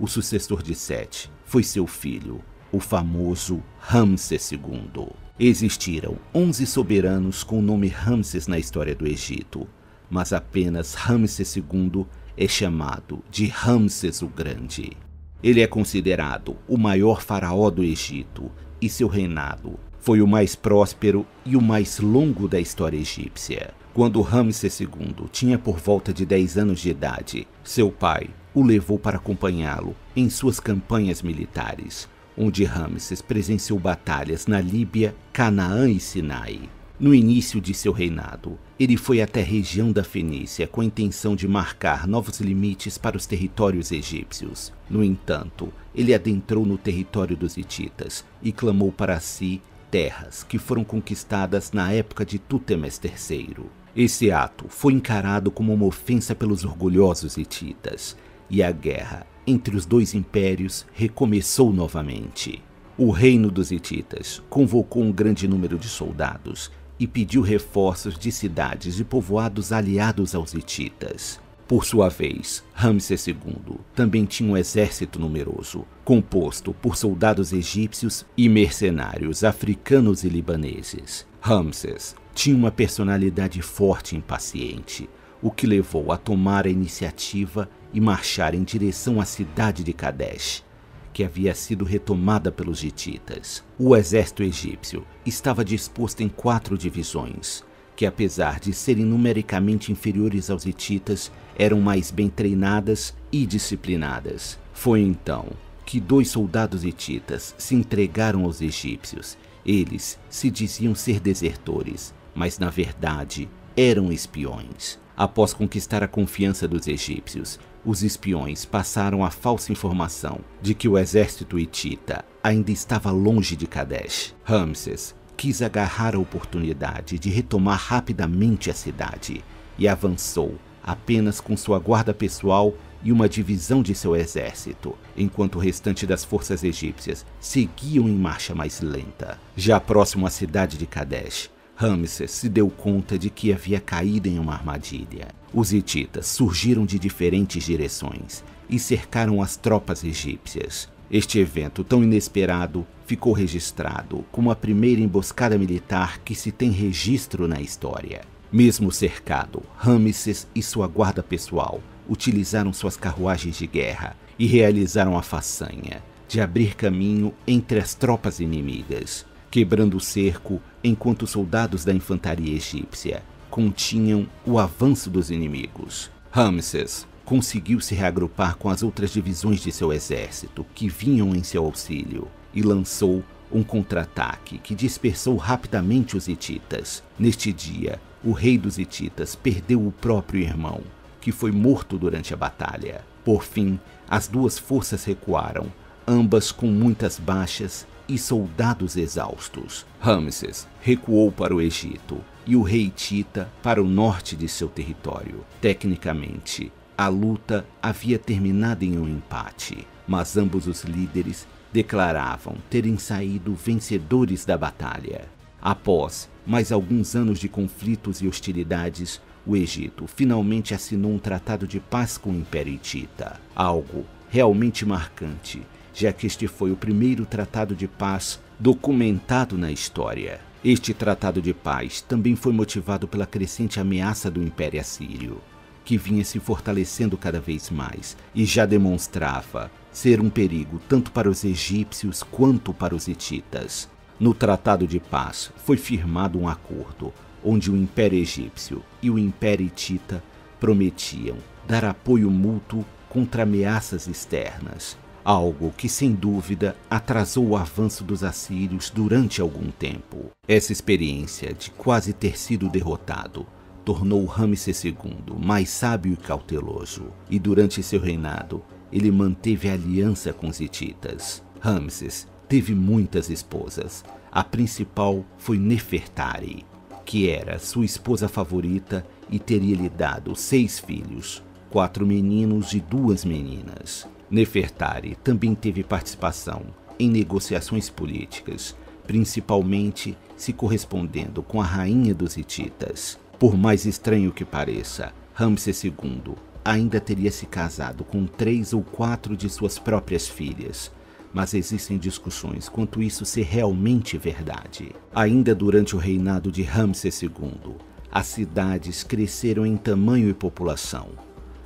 O sucessor de Sete foi seu filho, o famoso Ramsés II. Existiram 11 soberanos com o nome Ramsés na história do Egito, mas apenas Ramsés II é chamado de Ramsés o Grande. Ele é considerado o maior faraó do Egito e seu reinado foi o mais próspero e o mais longo da história egípcia. Quando Ramsés II tinha por volta de 10 anos de idade, seu pai o levou para acompanhá-lo em suas campanhas militares, onde Ramsés presenciou batalhas na Líbia, Canaã e Sinai. No início de seu reinado, ele foi até a região da Fenícia com a intenção de marcar novos limites para os territórios egípcios. No entanto, ele adentrou no território dos hititas e clamou para si terras que foram conquistadas na época de Tútemes III. Esse ato foi encarado como uma ofensa pelos orgulhosos hititas, e a guerra entre os dois impérios recomeçou novamente. O reino dos hititas convocou um grande número de soldados e pediu reforços de cidades e povoados aliados aos hititas. Por sua vez, Ramsés II também tinha um exército numeroso, composto por soldados egípcios e mercenários africanos e libaneses. Ramsés tinha uma personalidade forte e impaciente, o que levou a tomar a iniciativa e marchar em direção à cidade de Kadesh, que havia sido retomada pelos hititas. O exército egípcio estava disposto em 4 divisões, que apesar de serem numericamente inferiores aos hititas, eram mais bem treinadas e disciplinadas. Foi então que 2 soldados hititas se entregaram aos egípcios. Eles se diziam ser desertores, mas na verdade eram espiões. Após conquistar a confiança dos egípcios, os espiões passaram a falsa informação de que o exército hitita ainda estava longe de Kadesh. Ramsés quis agarrar a oportunidade de retomar rapidamente a cidade e avançou apenas com sua guarda pessoal e uma divisão de seu exército, enquanto o restante das forças egípcias seguiam em marcha mais lenta. Já próximo à cidade de Kadesh, Ramsés se deu conta de que havia caído em uma armadilha. Os hititas surgiram de diferentes direções e cercaram as tropas egípcias. Este evento tão inesperado ficou registrado como a primeira emboscada militar que se tem registro na história. Mesmo cercado, Ramsés e sua guarda pessoal utilizaram suas carruagens de guerra e realizaram a façanha de abrir caminho entre as tropas inimigas, quebrando o cerco enquanto os soldados da infantaria egípcia continham o avanço dos inimigos. Ramsés conseguiu se reagrupar com as outras divisões de seu exército que vinham em seu auxílio e lançou um contra-ataque que dispersou rapidamente os hititas. Neste dia, o rei dos hititas perdeu o próprio irmão, que foi morto durante a batalha. Por fim, as 2 forças recuaram, ambas com muitas baixas e soldados exaustos. Ramsés recuou para o Egito e o rei hitita para o norte de seu território. Tecnicamente, a luta havia terminado em um empate, mas ambos os líderes declaravam terem saído vencedores da batalha. Após mais alguns anos de conflitos e hostilidades, o Egito finalmente assinou um tratado de paz com o Império Hitita, algo realmente marcante, já que este foi o primeiro tratado de paz documentado na história. Este tratado de paz também foi motivado pela crescente ameaça do Império Assírio. que vinha se fortalecendo cada vez mais e já demonstrava ser um perigo tanto para os egípcios quanto para os hititas. No Tratado de Paz foi firmado um acordo onde o Império Egípcio e o Império Hitita prometiam dar apoio mútuo contra ameaças externas, algo que sem dúvida atrasou o avanço dos assírios durante algum tempo. Essa experiência de quase ter sido derrotado tornou Ramsés II mais sábio e cauteloso, e durante seu reinado ele manteve a aliança com os hititas. Ramsés teve muitas esposas. A principal foi Nefertari, que era sua esposa favorita e teria lhe dado 6 filhos, 4 meninos e 2 meninas. Nefertari também teve participação em negociações políticas, principalmente se correspondendo com a rainha dos hititas. Por mais estranho que pareça, Ramsés II ainda teria se casado com 3 ou 4 de suas próprias filhas, mas existem discussões quanto isso ser realmente verdade. Ainda durante o reinado de Ramsés II, as cidades cresceram em tamanho e população,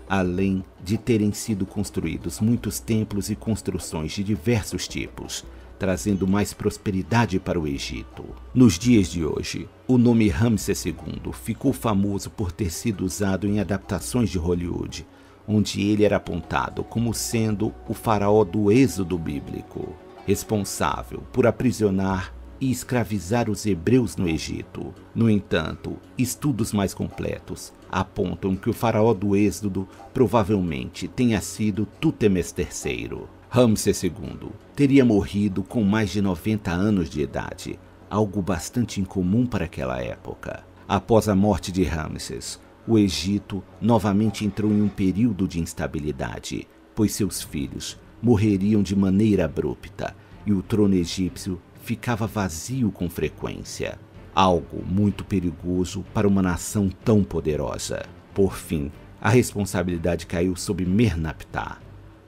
além de terem sido construídos muitos templos e construções de diversos tipos, trazendo mais prosperidade para o Egito. Nos dias de hoje, o nome Ramsés II ficou famoso por ter sido usado em adaptações de Hollywood, onde ele era apontado como sendo o faraó do Êxodo bíblico, responsável por aprisionar e escravizar os hebreus no Egito. No entanto, estudos mais completos apontam que o faraó do Êxodo provavelmente tenha sido Tútemes III. Ramsés II teria morrido com mais de 90 anos de idade, algo bastante incomum para aquela época. Após a morte de Ramsés, o Egito novamente entrou em um período de instabilidade, pois seus filhos morreriam de maneira abrupta e o trono egípcio ficava vazio com frequência, algo muito perigoso para uma nação tão poderosa. Por fim, a responsabilidade caiu sobre Merneptah,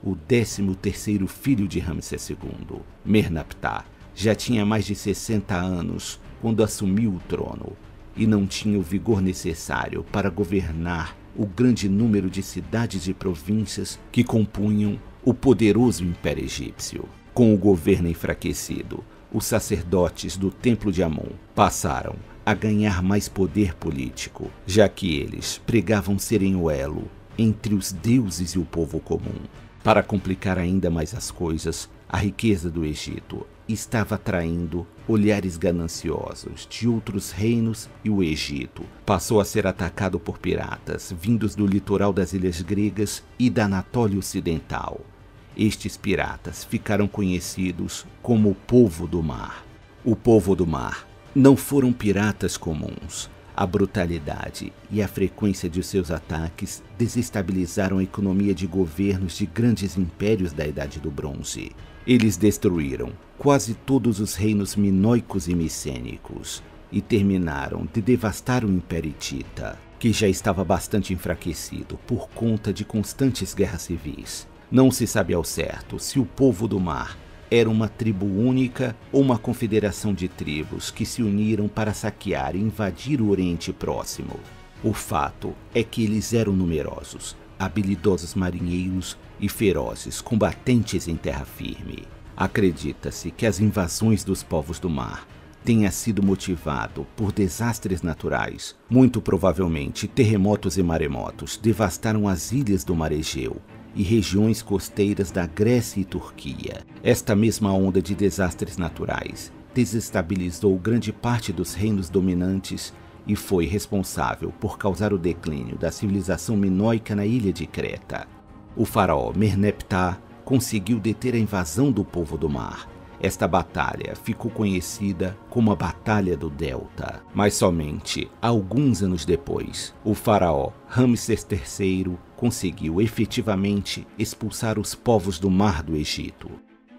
o 13º filho de Ramsés II. Merneptah já tinha mais de 60 anos quando assumiu o trono e não tinha o vigor necessário para governar o grande número de cidades e províncias que compunham o poderoso Império Egípcio. Com o governo enfraquecido, os sacerdotes do Templo de Amon passaram a ganhar mais poder político, já que eles pregavam serem o elo entre os deuses e o povo comum. Para complicar ainda mais as coisas, a riqueza do Egito estava atraindo olhares gananciosos de outros reinos e o Egito passou a ser atacado por piratas vindos do litoral das ilhas gregas e da Anatólia Ocidental. Estes piratas ficaram conhecidos como o Povo do Mar. O Povo do Mar não foram piratas comuns. A brutalidade e a frequência de seus ataques desestabilizaram a economia de governos de grandes impérios da Idade do Bronze. Eles destruíram quase todos os reinos minoicos e micênicos e terminaram de devastar o Império Hitita, que já estava bastante enfraquecido por conta de constantes guerras civis. Não se sabe ao certo se o Povo do Mar era uma tribo única ou uma confederação de tribos que se uniram para saquear e invadir o Oriente Próximo. O fato é que eles eram numerosos, habilidosos marinheiros e ferozes combatentes em terra firme. Acredita-se que as invasões dos povos do mar tenha sido motivado por desastres naturais. Muito provavelmente, terremotos e maremotos devastaram as ilhas do Mar Egeu e regiões costeiras da Grécia e Turquia. Esta mesma onda de desastres naturais desestabilizou grande parte dos reinos dominantes e foi responsável por causar o declínio da civilização minoica na ilha de Creta. O faraó Merneptah conseguiu deter a invasão do Povo do Mar. Esta batalha ficou conhecida como a Batalha do Delta, mas somente alguns anos depois, o faraó Ramsés III conseguiu efetivamente expulsar os povos do mar do Egito.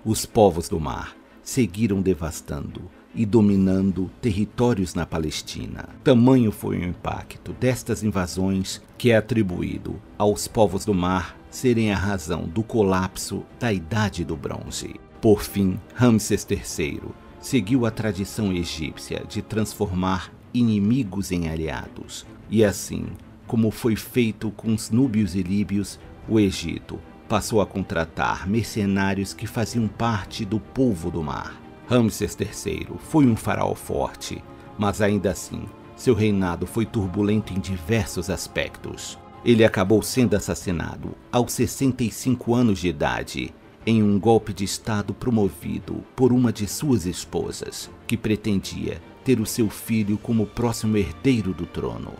Os povos do mar seguiram devastando e dominando territórios na Palestina. Tamanho foi o impacto destas invasões que é atribuído aos povos do mar serem a razão do colapso da Idade do Bronze. Por fim, Ramsés III seguiu a tradição egípcia de transformar inimigos em aliados e assim como foi feito com os núbios e líbios, o Egito passou a contratar mercenários que faziam parte do povo do mar. Ramsés III foi um faraó forte, mas ainda assim, seu reinado foi turbulento em diversos aspectos. Ele acabou sendo assassinado aos 65 anos de idade em um golpe de estado promovido por uma de suas esposas, que pretendia ter o seu filho como próximo herdeiro do trono.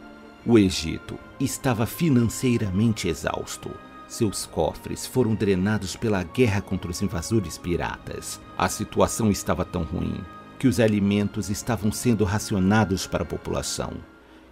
O Egito estava financeiramente exausto. Seus cofres foram drenados pela guerra contra os invasores piratas. A situação estava tão ruim que os alimentos estavam sendo racionados para a população.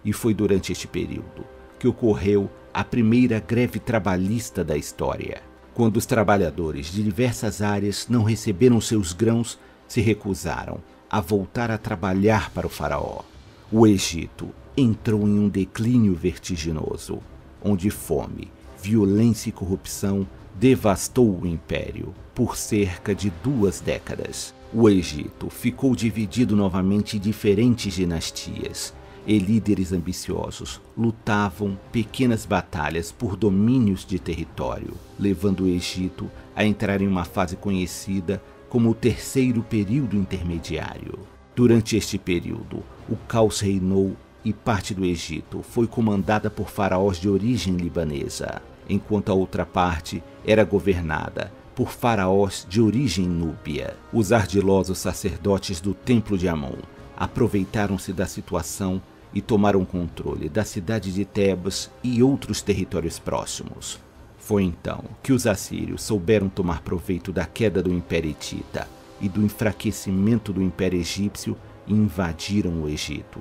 E foi durante este período que ocorreu a primeira greve trabalhista da história, quando os trabalhadores de diversas áreas não receberam seus grãos, se recusaram a voltar a trabalhar para o faraó. O Egito entrou em um declínio vertiginoso, onde fome, violência e corrupção devastou o império por cerca de 2 décadas. O Egito ficou dividido novamente em diferentes dinastias, e líderes ambiciosos lutavam pequenas batalhas por domínios de território, levando o Egito a entrar em uma fase conhecida como o terceiro período intermediário. Durante este período, o caos reinou e parte do Egito foi comandada por faraós de origem libanesa, enquanto a outra parte era governada por faraós de origem núbia. Os ardilosos sacerdotes do Templo de Amon aproveitaram-se da situação e tomaram controle da cidade de Tebas e outros territórios próximos. Foi então que os assírios souberam tomar proveito da queda do Império Hitita e do enfraquecimento do Império Egípcio e invadiram o Egito,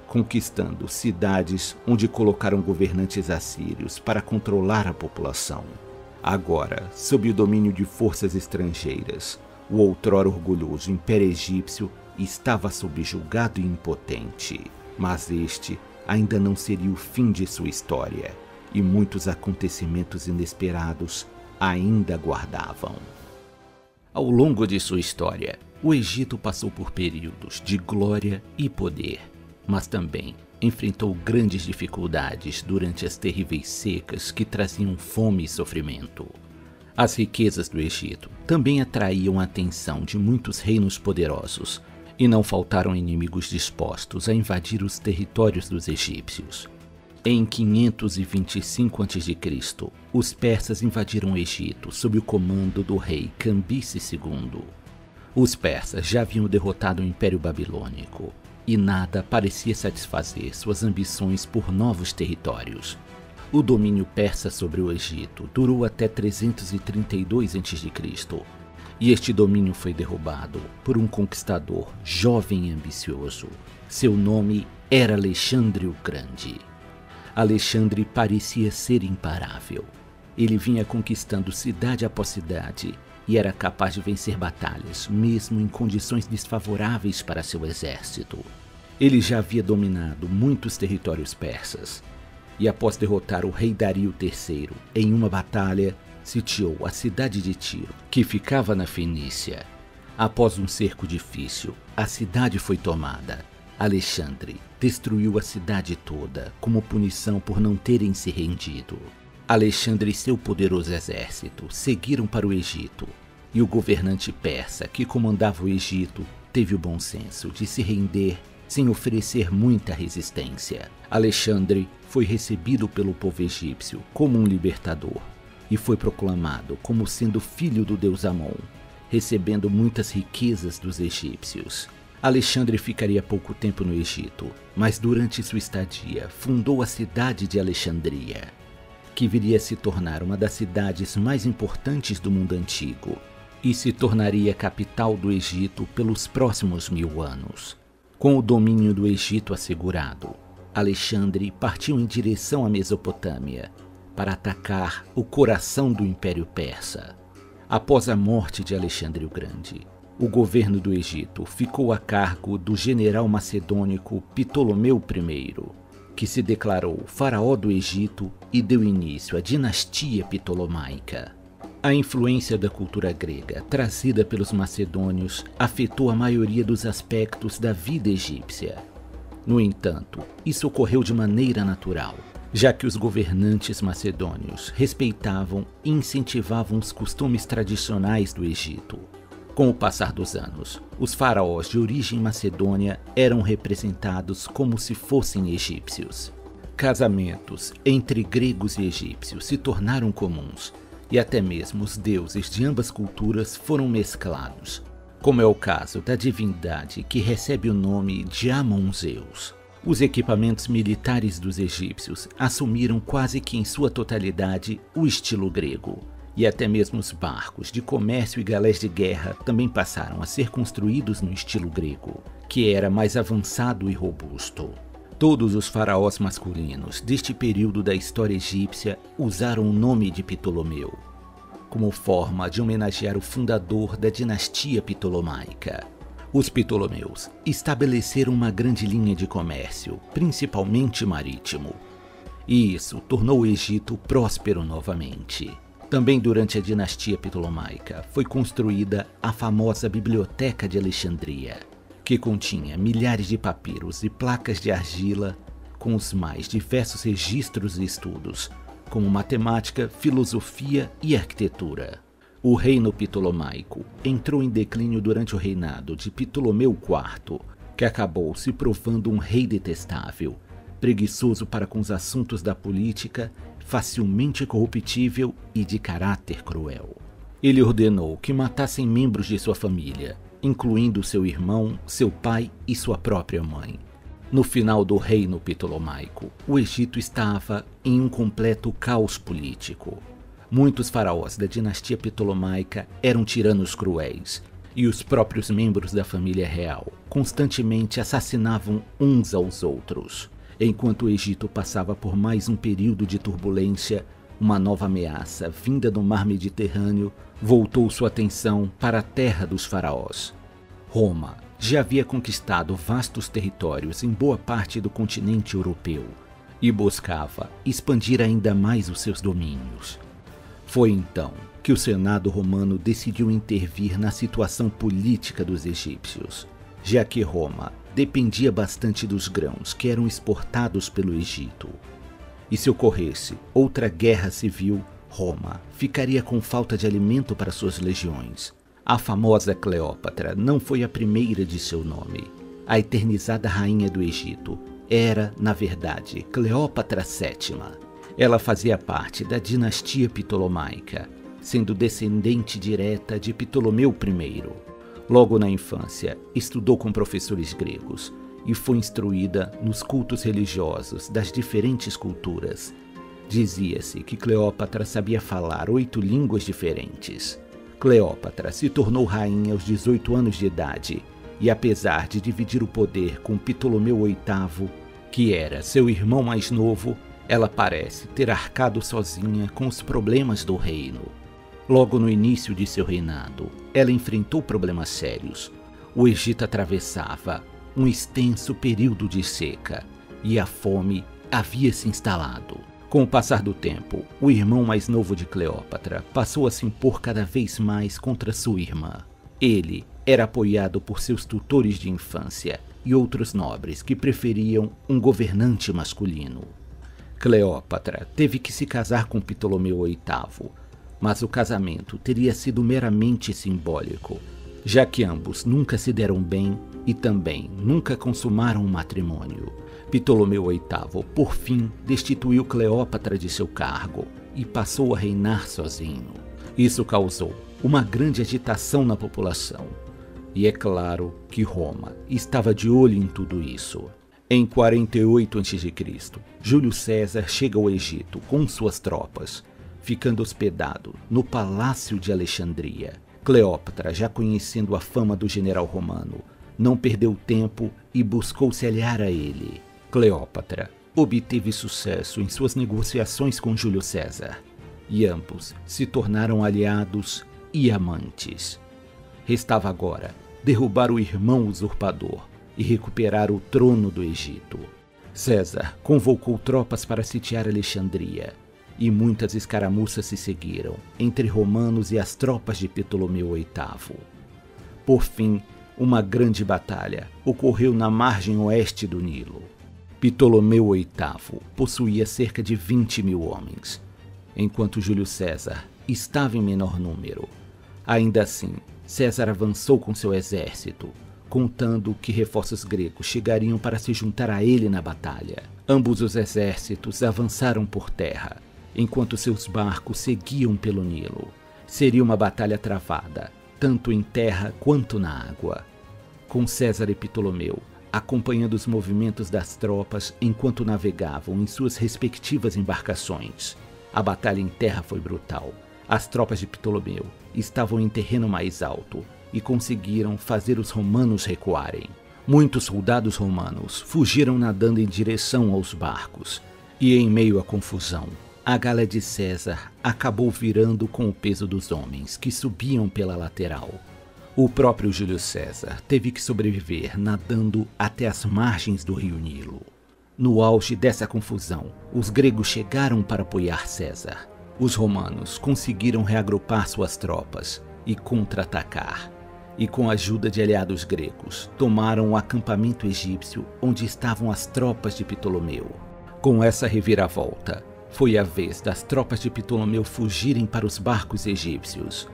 conquistando cidades onde colocaram governantes assírios para controlar a população. Agora, sob o domínio de forças estrangeiras, o outrora orgulhoso Império Egípcio estava subjugado e impotente. Mas este ainda não seria o fim de sua história, e muitos acontecimentos inesperados ainda aguardavam. Ao longo de sua história, o Egito passou por períodos de glória e poder, mas também enfrentou grandes dificuldades durante as terríveis secas que traziam fome e sofrimento. As riquezas do Egito também atraíam a atenção de muitos reinos poderosos, e não faltaram inimigos dispostos a invadir os territórios dos egípcios. Em 525 a.C., os persas invadiram o Egito sob o comando do rei Cambises II. Os persas já haviam derrotado o Império Babilônico, e nada parecia satisfazer suas ambições por novos territórios. O domínio persa sobre o Egito durou até 332 a.C., e este domínio foi derrubado por um conquistador jovem e ambicioso. Seu nome era Alexandre o Grande. Alexandre parecia ser imparável. Ele vinha conquistando cidade após cidade e era capaz de vencer batalhas, mesmo em condições desfavoráveis para seu exército. Ele já havia dominado muitos territórios persas, e após derrotar o rei Dario III em uma batalha, sitiou a cidade de Tiro, que ficava na Fenícia. Após um cerco difícil, a cidade foi tomada. Alexandre destruiu a cidade toda como punição por não terem se rendido. Alexandre e seu poderoso exército seguiram para o Egito, e o governante persa que comandava o Egito teve o bom senso de se render sem oferecer muita resistência. Alexandre foi recebido pelo povo egípcio como um libertador e foi proclamado como sendo filho do deus Amon, recebendo muitas riquezas dos egípcios. Alexandre ficaria pouco tempo no Egito, mas durante sua estadia fundou a cidade de Alexandria, que viria a se tornar uma das cidades mais importantes do mundo antigo e se tornaria capital do Egito pelos próximos 1000 anos. Com o domínio do Egito assegurado, Alexandre partiu em direção à Mesopotâmia para atacar o coração do Império Persa. Após a morte de Alexandre o Grande, o governo do Egito ficou a cargo do general macedônico Ptolomeu I, que se declarou faraó do Egito e deu início à dinastia ptolomaica. A influência da cultura grega trazida pelos macedônios afetou a maioria dos aspectos da vida egípcia. No entanto, isso ocorreu de maneira natural, já que os governantes macedônios respeitavam e incentivavam os costumes tradicionais do Egito. Com o passar dos anos, os faraós de origem macedônia eram representados como se fossem egípcios. Casamentos entre gregos e egípcios se tornaram comuns, e até mesmo os deuses de ambas culturas foram mesclados, como é o caso da divindade que recebe o nome de Amon-Zeus. Os equipamentos militares dos egípcios assumiram quase que em sua totalidade o estilo grego, e até mesmo os barcos de comércio e galés de guerra também passaram a ser construídos no estilo grego, que era mais avançado e robusto. Todos os faraós masculinos deste período da história egípcia usaram o nome de Ptolomeu, como forma de homenagear o fundador da dinastia ptolomaica. Os Ptolomeus estabeleceram uma grande linha de comércio, principalmente marítimo, e isso tornou o Egito próspero novamente. Também durante a dinastia ptolomaica foi construída a famosa Biblioteca de Alexandria, que continha milhares de papiros e placas de argila com os mais diversos registros e estudos, como matemática, filosofia e arquitetura. O reino ptolomaico entrou em declínio durante o reinado de Ptolomeu IV, que acabou se provando um rei detestável, preguiçoso para com os assuntos da política, facilmente corruptível e de caráter cruel. Ele ordenou que matassem membros de sua família, incluindo seu irmão, seu pai e sua própria mãe. No final do reino ptolomaico, o Egito estava em um completo caos político. Muitos faraós da dinastia ptolomaica eram tiranos cruéis, e os próprios membros da família real constantemente assassinavam uns aos outros. Enquanto o Egito passava por mais um período de turbulência, uma nova ameaça vinda do mar Mediterrâneo voltou sua atenção para a terra dos faraós. Roma já havia conquistado vastos territórios em boa parte do continente europeu e buscava expandir ainda mais os seus domínios. Foi então que o Senado romano decidiu intervir na situação política dos egípcios, já que Roma dependia bastante dos grãos que eram exportados pelo Egito. E se ocorresse outra guerra civil, Roma ficaria com falta de alimento para suas legiões. A famosa Cleópatra não foi a primeira de seu nome. A eternizada rainha do Egito era, na verdade, Cleópatra VII. Ela fazia parte da dinastia ptolomaica, sendo descendente direta de Ptolomeu I. Logo na infância, estudou com professores gregos e foi instruída nos cultos religiosos das diferentes culturas. Dizia-se que Cleópatra sabia falar 8 línguas diferentes. Cleópatra se tornou rainha aos 18 anos de idade e, apesar de dividir o poder com Ptolomeu VIII, que era seu irmão mais novo, ela parece ter arcado sozinha com os problemas do reino. Logo no início de seu reinado, ela enfrentou problemas sérios. O Egito atravessava um extenso período de seca e a fome havia se instalado. Com o passar do tempo, o irmão mais novo de Cleópatra passou a se impor cada vez mais contra sua irmã. Ele era apoiado por seus tutores de infância e outros nobres que preferiam um governante masculino. Cleópatra teve que se casar com Ptolomeu VIII, mas o casamento teria sido meramente simbólico, já que ambos nunca se deram bem e também nunca consumaram um matrimônio. Ptolomeu VIII, por fim, destituiu Cleópatra de seu cargo e passou a reinar sozinho. Isso causou uma grande agitação na população, e é claro que Roma estava de olho em tudo isso. Em 48 a.C., Júlio César chega ao Egito com suas tropas, ficando hospedado no Palácio de Alexandria. Cleópatra, já conhecendo a fama do general romano, não perdeu tempo e buscou se aliar a ele. Cleópatra obteve sucesso em suas negociações com Júlio César, e ambos se tornaram aliados e amantes. Restava agora derrubar o irmão usurpador e recuperar o trono do Egito. César convocou tropas para sitiar Alexandria, e muitas escaramuças se seguiram entre romanos e as tropas de Ptolomeu VIII. Por fim, uma grande batalha ocorreu na margem oeste do Nilo. Ptolomeu VIII possuía cerca de 20.000 homens, enquanto Júlio César estava em menor número. Ainda assim, César avançou com seu exército, contando que reforços gregos chegariam para se juntar a ele na batalha. Ambos os exércitos avançaram por terra, enquanto seus barcos seguiam pelo Nilo. Seria uma batalha travada, tanto em terra quanto na água, com César e Ptolomeu acompanhando os movimentos das tropas enquanto navegavam em suas respectivas embarcações. A batalha em terra foi brutal. As tropas de Ptolomeu estavam em terreno mais alto e conseguiram fazer os romanos recuarem. Muitos soldados romanos fugiram nadando em direção aos barcos, e em meio à confusão, a galé de César acabou virando com o peso dos homens que subiam pela lateral. O próprio Júlio César teve que sobreviver nadando até as margens do rio Nilo. No auge dessa confusão, os gregos chegaram para apoiar César. Os romanos conseguiram reagrupar suas tropas e contra-atacar, e com a ajuda de aliados gregos, tomaram o acampamento egípcio onde estavam as tropas de Ptolomeu. Com essa reviravolta, foi a vez das tropas de Ptolomeu fugirem para os barcos egípcios,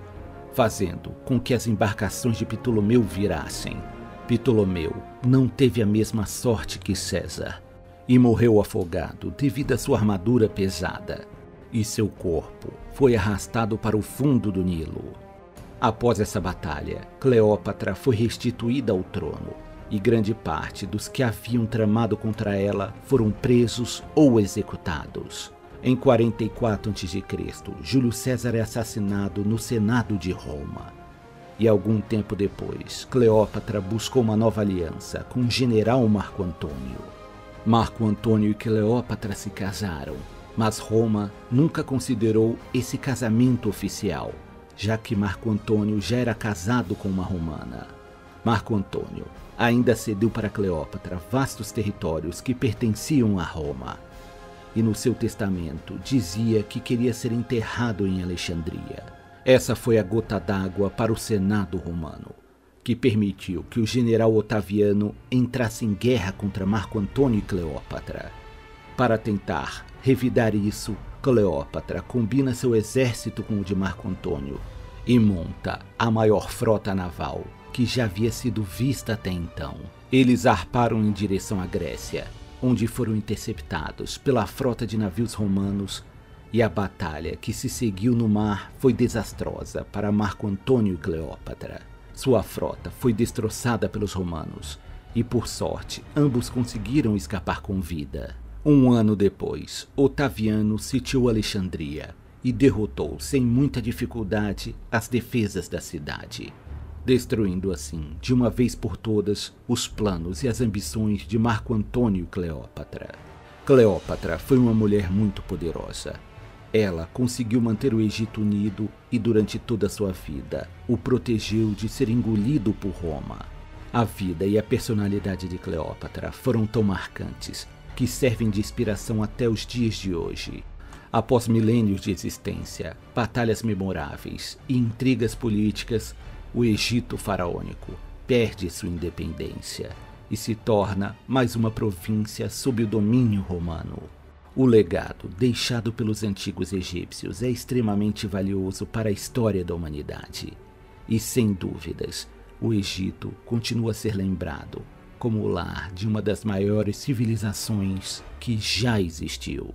fazendo com que as embarcações de Ptolomeu virassem. Ptolomeu não teve a mesma sorte que César e morreu afogado devido à sua armadura pesada, e seu corpo foi arrastado para o fundo do Nilo. Após essa batalha, Cleópatra foi restituída ao trono, e grande parte dos que haviam tramado contra ela foram presos ou executados. Em 44 a.C., Júlio César é assassinado no Senado de Roma. E algum tempo depois, Cleópatra buscou uma nova aliança com o general Marco Antônio. Marco Antônio e Cleópatra se casaram, mas Roma nunca considerou esse casamento oficial, já que Marco Antônio já era casado com uma romana. Marco Antônio ainda cedeu para Cleópatra vastos territórios que pertenciam a Roma, e no seu testamento dizia que queria ser enterrado em Alexandria. Essa foi a gota d'água para o Senado romano, que permitiu que o general Otaviano entrasse em guerra contra Marco Antônio e Cleópatra. Para tentar revidar isso, Cleópatra combina seu exército com o de Marco Antônio e monta a maior frota naval que já havia sido vista até então. Eles zarparam em direção à Grécia, onde foram interceptados pela frota de navios romanos, e a batalha que se seguiu no mar foi desastrosa para Marco Antônio e Cleópatra. Sua frota foi destroçada pelos romanos, e por sorte ambos conseguiram escapar com vida. Um ano depois, Otaviano sitiou Alexandria e derrotou sem muita dificuldade as defesas da cidade, destruindo assim, de uma vez por todas, os planos e as ambições de Marco Antônio e Cleópatra. Cleópatra foi uma mulher muito poderosa. Ela conseguiu manter o Egito unido e durante toda a sua vida o protegeu de ser engolido por Roma. A vida e a personalidade de Cleópatra foram tão marcantes que servem de inspiração até os dias de hoje. Após milênios de existência, batalhas memoráveis e intrigas políticas, o Egito faraônico perde sua independência e se torna mais uma província sob o domínio romano. O legado deixado pelos antigos egípcios é extremamente valioso para a história da humanidade. E, sem dúvidas, o Egito continua a ser lembrado como o lar de uma das maiores civilizações que já existiu.